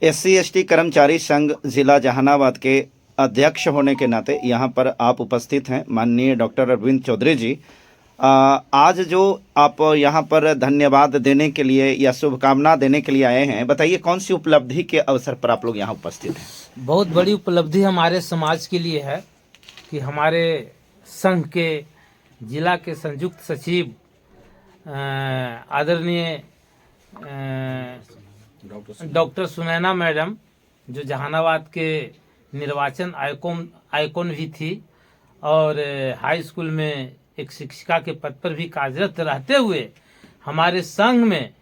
SC/ST कर्मचारी संघ जिला जहानाबाद के अध्यक्ष होने के नाते यहाँ पर आप उपस्थित हैं माननीय डॉक्टर अरविंद चौधरी जी। आज जो आप यहाँ पर धन्यवाद देने के लिए या शुभकामना देने के लिए आए हैं, बताइए कौन सी उपलब्धि के अवसर पर आप लोग यहाँ उपस्थित हैं? बहुत बड़ी उपलब्धि हमारे समाज के लिए है कि हमारे संघ के जिला के संयुक्त सचिव आदरणीय डॉक्टर सुनैना मैडम, जो जहानाबाद के निर्वाचन आइकॉन भी थी और हाई स्कूल में एक शिक्षिका के पद पर भी कार्यरत रहते हुए हमारे संघ में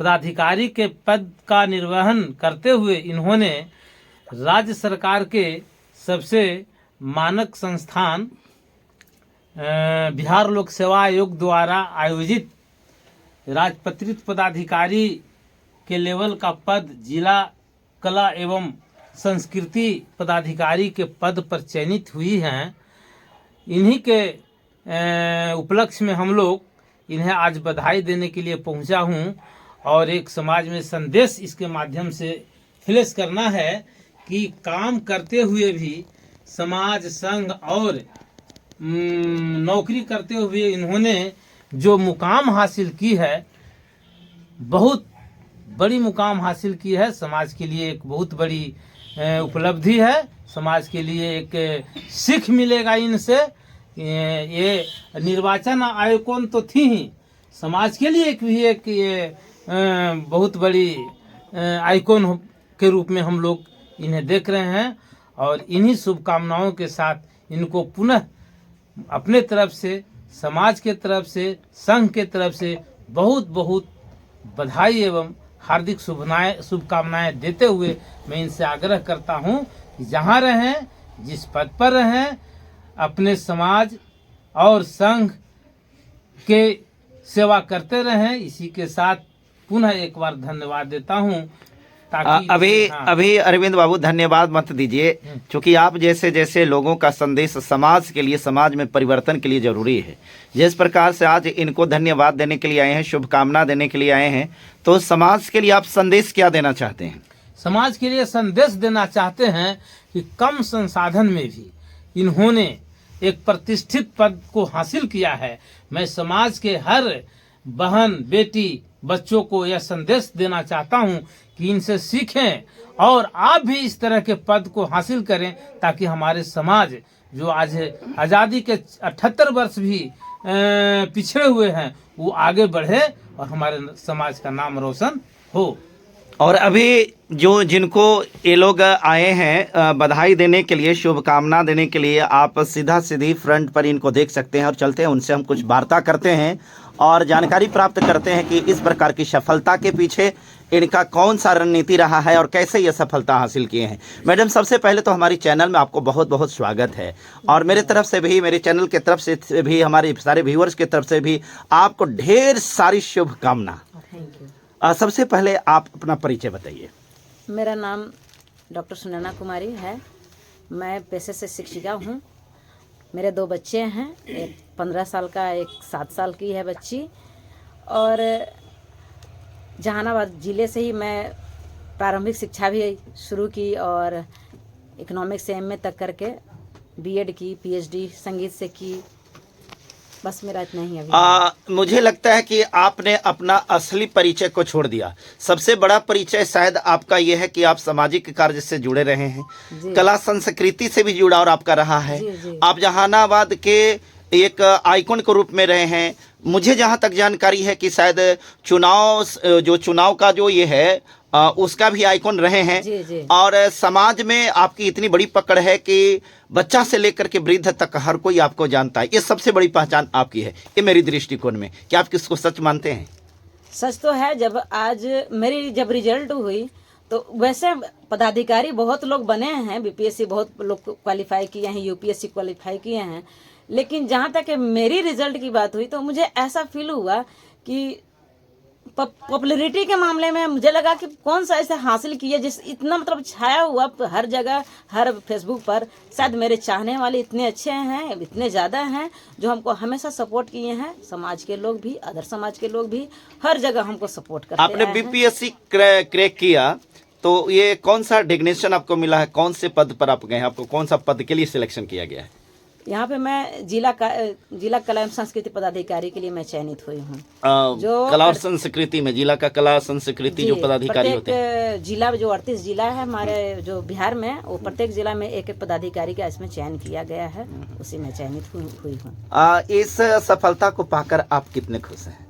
पदाधिकारी के पद का निर्वहन करते हुए इन्होंने राज्य सरकार के सबसे मानक संस्थान बिहार लोक सेवा आयोग द्वारा आयोजित राजपत्रित पदाधिकारी के लेवल का पद जिला कला एवं संस्कृति पदाधिकारी के पद पर चयनित हुई हैं। इन्हीं के उपलक्ष्य में हम लोग इन्हें आज बधाई देने के लिए पहुंचा हूं और एक समाज में संदेश इसके माध्यम से फ्लैश करना है कि काम करते हुए भी समाज संघ और नौकरी करते हुए इन्होंने जो मुकाम हासिल की है, बहुत बड़ी मुकाम हासिल की है। समाज के लिए एक बहुत बड़ी उपलब्धि है, समाज के लिए एक सीख मिलेगा इनसे। ये निर्वाचन आइकॉन तो थी ही, समाज के लिए एक ये बहुत बड़ी आइकॉन के रूप में हम लोग इन्हें देख रहे हैं और इन्हीं शुभकामनाओं के साथ इनको पुनः अपने तरफ से, समाज के तरफ से, संघ के तरफ से बहुत बहुत बधाई एवं हार्दिक शुभकामनाएं देते हुए मैं इनसे आग्रह करता हूं कि जहां रहें, जिस पद पर रहें, अपने समाज और संघ के सेवा करते रहें। इसी के साथ पुनः एक बार धन्यवाद देता हूं। अभी अरविंद बाबू धन्यवाद मत दीजिए, क्योंकि आप जैसे जैसे लोगों का संदेश समाज के लिए, समाज में परिवर्तन के लिए जरूरी है, जिस प्रकार से आज इनको धन्यवाद देने के लिए आए हैं, शुभकामना देने के लिए आए हैं, तो समाज के लिए आप संदेश क्या देना चाहते हैं? समाज के लिए संदेश देना चाहते हैं कि कम संसाधन में भी इन्होंने एक प्रतिष्ठित पद को हासिल किया है। मैं समाज के हर बहन, बेटी, बच्चों को यह संदेश देना चाहता हूं कि इनसे सीखें और आप भी इस तरह के पद को हासिल करें, ताकि हमारे समाज जो आज आज़ादी के 78 वर्ष भी पिछड़े हुए हैं, वो आगे बढ़े और हमारे समाज का नाम रोशन हो। और अभी जो जिनको ये लोग आए हैं बधाई देने के लिए, शुभकामना देने के लिए, आप सीधा सीधी फ्रंट पर इनको देख सकते हैं और चलते हैं, उनसे हम कुछ वार्ता करते हैं और जानकारी प्राप्त करते हैं कि इस प्रकार की सफलता के पीछे इनका कौन सा रणनीति रहा है और कैसे ये सफलता हासिल किए हैं। मैडम, सबसे पहले तो हमारी चैनल में आपको बहुत बहुत स्वागत है और मेरे तरफ से भी, मेरे चैनल की तरफ से भी, हमारे सारे व्यूअर्स की तरफ से भी आपको ढेर सारी शुभकामना। सबसे पहले आप अपना परिचय बताइए। मेरा नाम डॉक्टर सुनैना कुमारी है। मैं पेशे से शिक्षिका हूँ। मेरे 2 बच्चे हैं, एक 15 साल का, एक 7 साल की है बच्ची। और जहानाबाद ज़िले से ही मैं प्रारंभिक शिक्षा भी शुरू की और इकोनॉमिक्स से MA तक करके BEd की, PhD संगीत से की। बस मेरा इतना ही अभी। मुझे लगता है कि आपने अपना असली परिचय को छोड़ दिया। सबसे बड़ा परिचय शायद आपका यह है कि आप सामाजिक कार्य से जुड़े रहे हैं, कला संस्कृति से भी जुड़ाव आपका रहा है। आप जहानाबाद के एक आइकॉन के रूप में रहे हैं। मुझे जहां तक जानकारी है कि शायद चुनाव का जो ये है उसका भी आइकॉन रहे हैं। जी। और समाज में आपकी इतनी बड़ी पकड़ है कि बच्चा से लेकर के वृद्ध तक हर कोई आपको जानता है। ये सबसे बड़ी पहचान आपकी है, ये मेरी दृष्टिकोण में। क्या आप किसको सच मानते हैं? सच तो है। जब आज मेरी रिजल्ट हुई तो वैसे पदाधिकारी बहुत लोग बने हैं, BPSC बहुत लोग क्वालिफाई किए हैं, UPSC क्वालिफाई किए हैं, लेकिन जहाँ तक मेरी रिजल्ट की बात हुई तो मुझे ऐसा फील हुआ कि पॉपुलैरिटी के मामले में मुझे लगा कि कौन सा ऐसे हासिल किया जिस इतना मतलब छाया हुआ हर जगह, हर फेसबुक पर। शायद मेरे चाहने वाले इतने अच्छे हैं, इतने ज़्यादा हैं, जो हमको हमेशा सपोर्ट किए हैं। समाज के लोग भी, अदर समाज के लोग भी, हर जगह हमको सपोर्ट करते आपने आए हैं। बीपीएससी क्रैक किया तो ये कौन सा डिग्नेशन आपको मिला है, कौन से पद पर आप गए हैं, आपको कौन सा पद के लिए सिलेक्शन किया गया है? यहाँ पे मैं जिला कला एवं संस्कृति पदाधिकारी के लिए मैं चयनित हुई हूँ। कला और संस्कृति में जिला का कला संस्कृति जो पदाधिकारी होते हैं, प्रत्येक जिला जो 38 जिला है हमारे जो बिहार में, वो प्रत्येक जिला में एक एक पदाधिकारी का इसमें चयन किया गया है, उसी में चयनित हुई हूँ। इस सफलता को पाकर आप कितने खुश हैं?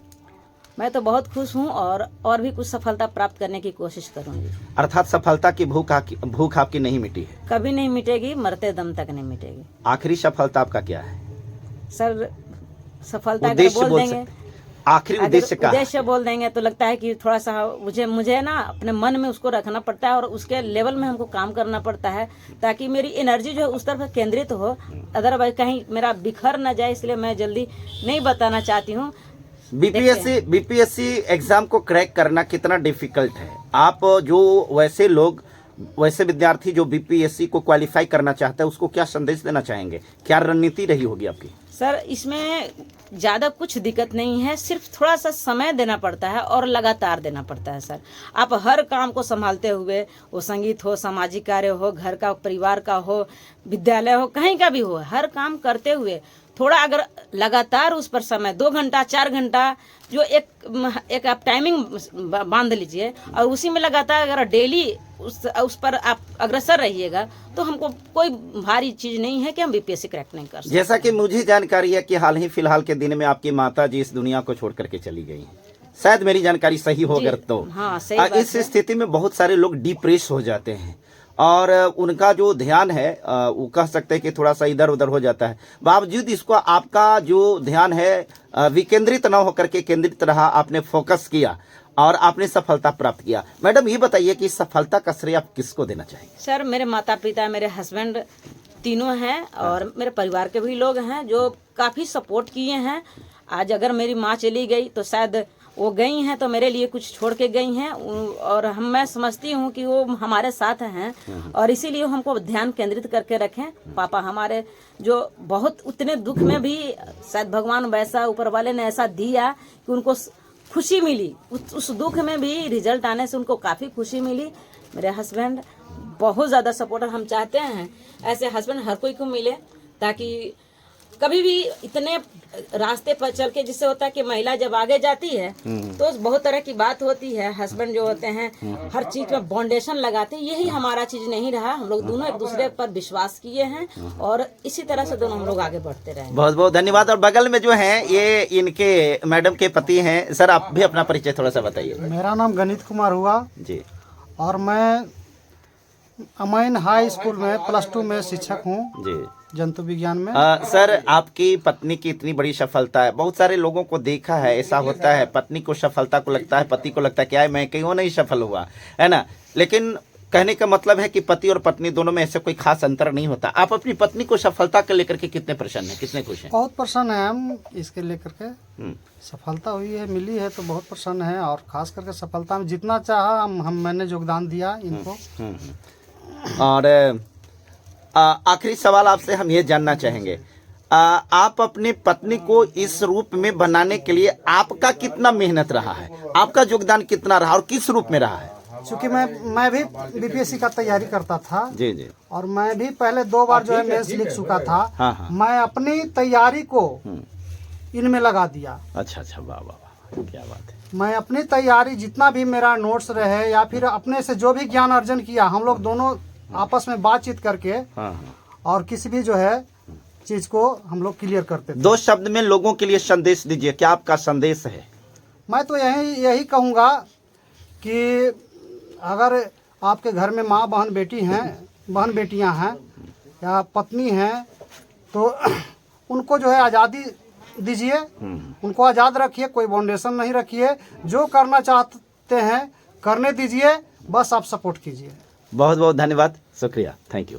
मैं तो बहुत खुश हूँ और भी कुछ सफलता प्राप्त करने की कोशिश करूँगी। अर्थात सफलता की भूख आपकी नहीं मिटी है? कभी नहीं मिटेगी, मरते दम तक नहीं मिटेगी। आखिरी सफलता आपका क्या है सर? सफलता अगर उद्देश्य बोल देंगे, आखिरी उद्देश्य का उद्देश्य बोल देंगे तो लगता है कि थोड़ा सा मुझे ना अपने मन में उसको रखना पड़ता है और उसके लेवल में हमको काम करना पड़ता है, ताकि मेरी एनर्जी जो है उस तरफ केंद्रित हो। अदरवाइज कहीं मेरा बिखर न जाए, इसलिए मैं जल्दी नहीं बताना चाहती हूँ। बीपीएससी एग्जाम को क्रैक करना कितना डिफिकल्ट है? आप जो वैसे विद्यार्थी जो बीपीएससी को क्वालिफाई करना चाहता है, उसको क्या संदेश देना चाहेंगे? क्या रणनीति रही होगी आपकी? सर, इसमें ज़्यादा कुछ दिक्कत नहीं है, सिर्फ थोड़ा सा समय देना पड़ता है और लगातार देना पड़ता है। सर, आप हर काम को संभालते हुए, वो संगीत हो, सामाजिक कार्य हो, घर का, परिवार का हो, विद्यालय हो, कहीं का भी हो, हर काम करते हुए थोड़ा अगर लगातार उस पर समय 2 घंटा 4 घंटा जो एक आप टाइमिंग बांध लीजिए और उसी में लगातार अगर डेली उस पर आप अग्रसर रहिएगा, तो हमको कोई भारी चीज नहीं है कि हम बीपीएससी क्रैक नहीं कर सकते। जैसा कि मुझे जानकारी है कि हाल ही फिलहाल के दिन में आपकी माता जी इस दुनिया को छोड़ करके चली गई हैं, शायद मेरी जानकारी सही हो अगर तो। हाँ, सही बात इस स्थिति में बहुत सारे लोग डिप्रेस हो जाते हैं और उनका जो ध्यान है वो कह सकते हैं कि थोड़ा सा इधर उधर हो जाता है। बावजूद इसको आपका जो ध्यान है विकेंद्रित न होकर के केंद्रित रहा, आपने फोकस किया और आपने सफलता प्राप्त किया। मैडम, ये बताइए कि इस सफलता का श्रेय आप किसको देना चाहेंगे? सर, मेरे माता पिता, मेरे हस्बैंड तीनों हैं और मेरे परिवार के भी लोग हैं जो काफ़ी सपोर्ट किए हैं। आज अगर मेरी माँ चली गई तो शायद वो गई हैं तो मेरे लिए कुछ छोड़ के गई हैं, और मैं समझती हूँ कि वो हमारे साथ हैं और इसीलिए हमको ध्यान केंद्रित करके रखें। पापा हमारे जो बहुत उतने दुख में भी शायद भगवान वैसा, ऊपर वाले ने ऐसा दिया कि उनको खुशी मिली, उस दुख में भी रिजल्ट आने से उनको काफ़ी खुशी मिली। मेरे हस्बैंड बहुत ज़्यादा सपोर्टर, हम चाहते हैं ऐसे हस्बैंड हर कोई को मिले, ताकि कभी भी इतने रास्ते पर चल के, जिससे होता है कि महिला जब आगे जाती है तो बहुत तरह की बात होती है। हस्बैंड जो होते हैं हर चीज में बाउंडेशन लगाते हैं, यही हमारा चीज नहीं रहा। हम लोग दोनों एक दूसरे पर विश्वास किए हैं और इसी तरह से दोनों हम लोग आगे बढ़ते रहे। बहुत बहुत धन्यवाद। और बगल में जो है ये इनके मैडम के पति हैं। सर, आप भी अपना परिचय थोड़ा सा बताइए। मेरा नाम गणित कुमार हुआ जी और मैं अमैन हाई स्कूल में +2 में शिक्षक हूँ जी, जंतु विज्ञान में। सर, आपकी पत्नी की इतनी बड़ी सफलता है, बहुत सारे लोगों को देखा है, ऐसा होता है पत्नी को सफलता को लगता है, पति को लगता है क्या है मैं क्यों नहीं सफल हुआ, है ना। लेकिन कहने का मतलब है कि पति और पत्नी दोनों में ऐसे कोई खास अंतर नहीं होता। आप अपनी पत्नी को सफलता को लेकर के कितने प्रसन्न हैं, कितने खुश हैं? बहुत प्रसन्न है हम इसके लेकर के। सफलता हुई है, मिली है तो बहुत प्रसन्न है, और खास करके सफलता में जितना चाहा मैंने योगदान दिया इनको। और आखिरी सवाल आपसे हम ये जानना चाहेंगे, आप अपनी पत्नी को इस रूप में बनाने के लिए आपका कितना मेहनत रहा है, आपका योगदान कितना रहा और किस रूप में रहा है? चूँकि मैं भी बीपीएससी का तैयारी करता था जी जी, और मैं भी पहले 2 बार जो है मेंस लिख चुका था। हाँ। मैं अपनी तैयारी को इनमें लगा दिया। अच्छा, वाह वाह वाह, क्या बात है। मैं अपनी तैयारी जितना भी मेरा नोट्स रहे या फिर अपने से जो भी ज्ञान अर्जन किया, हम लोग दोनों आपस में बातचीत करके और किसी भी जो है चीज को हम लोग क्लियर करते थे। 2 शब्द में लोगों के लिए संदेश दीजिए, क्या आपका संदेश है? मैं तो यही कहूँगा कि अगर आपके घर में माँ बहन बेटियाँ हैं या पत्नी हैं, तो उनको जो है आज़ादी दीजिए, उनको आज़ाद रखिए, कोई बाउंडेशन नहीं रखिए, जो करना चाहते हैं करने दीजिए, बस आप सपोर्ट कीजिए। बहुत बहुत धन्यवाद, शुक्रिया, थैंक यू।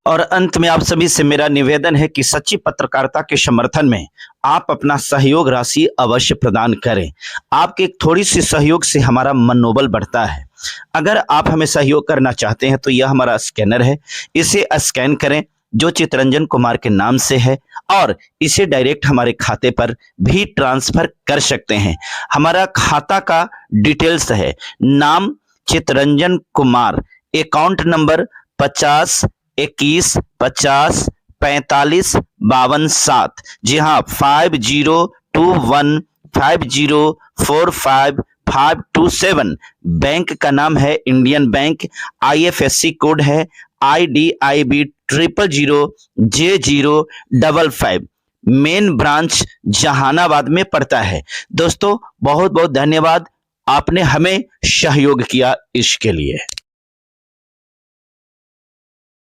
और अंत में आप सभी से मेरा निवेदन है कि सच्ची पत्रकारिता के समर्थन में आप अपना सहयोग राशि अवश्य प्रदान करें। आपके एक थोड़ी सी सहयोग से हमारा मनोबल बढ़ता है। अगर आप हमें सहयोग करना चाहते हैं तो यह हमारा स्कैनर है, इसे स्कैन करें जो चितरंजन कुमार के नाम से है और इसे डायरेक्ट हमारे खाते पर भी ट्रांसफर कर सकते हैं। हमारा खाता का डिटेल्स है नाम चितरंजन कुमार, अकाउंट नंबर 50 21 50 45 52 7। जी हाँ, 502150452527। बैंक का नाम है इंडियन बैंक, IFSC कोड है IDIB 000J055। Main branch Jahanabad में पड़ता है। दोस्तों बहुत बहुत धन्यवाद, आपने हमें सहयोग किया इसके लिए।